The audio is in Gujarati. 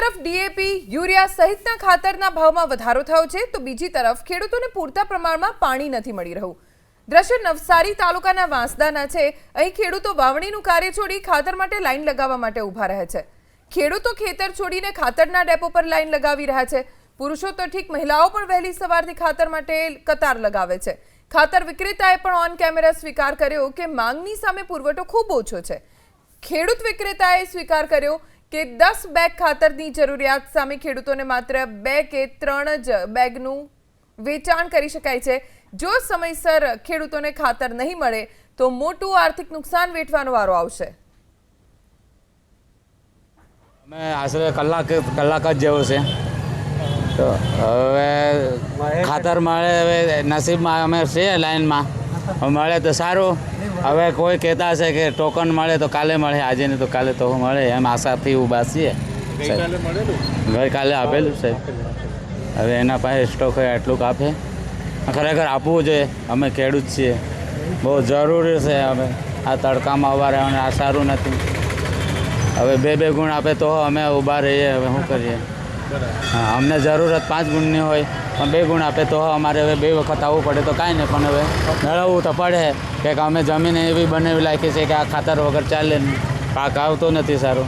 તરફ ડીએપી, યુરિયા સહિતના ખાતરના ભાવમાં વધારો થયો છે તો બીજી તરફ ખેડૂતોને પૂરતા પ્રમાણમાં પાણી નથી મળી રહ્યું। દ્રશ્ય નવસારી તાલુકાના વાંસદાના છે। અહીં ખેડૂતો વાવણીનું કાર્ય છોડી ખાતર માટે લાઈન લગાવવા માટે ઊભા રહે છે। ખેડૂતો ખેતર છોડીને ખાતરના ડેપો પર લાઈન લગાવી રહ્યા છે। પુરુષો તો ઠીક, મહિલાઓ પણ વહેલી સવારથી ખાતર માટે કતાર લગાવે છે। ખાતર વિક્રેતાએ પણ ઓન કેમેરા સ્વીકાર કર્યો કે માંગની સામે પુરવઠો ખૂબ ઓછો છે। ખેડૂત વિક્રેતાએ સ્વીકાર કર્યો કે 10 બેગ ખાતરની જરૂરિયાત સામે ખેડૂતોને માત્ર 2 કે 3 જ બેગનું વેચાણ કરી શકાય છે। જો સમયસર ખેડૂતોને ખાતર નહીં મળે તો મોટું આર્થિક નુકસાન વેઠવાનો વારો આવશે। અમે આશરે કલાક જ જેવું છે તો હવે ખાતર મળે, હવે નસીબમાં અમે છે લાઈનમાં, મળે તો સારું। હવે કોઈ કહેતા હશે કે ટોકન મળે તો કાલે મળે, આજે નહીં તો કાલે તો મળે, એમ આશાથી ઊભા છીએ। ગઈકાલે આપેલું છે, હવે એના પાસે સ્ટોક હોય એટલું આપે, ખરેખર આપવું જોઈએ। અમે ખેડૂત છીએ, બહુ જરૂરી છે। હવે આ તડકામાં ઊભા રહેવાનું આ સારું નથી। હવે 2 ગુણ આપે તો અમે ઊભા રહીએ, હવે શું કરીએ। હા, અમને જરૂરત 5 ગુણની હોય પણ 2 ગુણ આપે તો અમારે હવે 2 વખત આવવું પડે તો કાંઈ નહીં, પણ હવે મેળવવું તો પડે કે અમે જમીન એવી બનાવી રાખી છે કે આ ખાતર વગર ચાલે નહીં, પાક આવતો નથી સારો।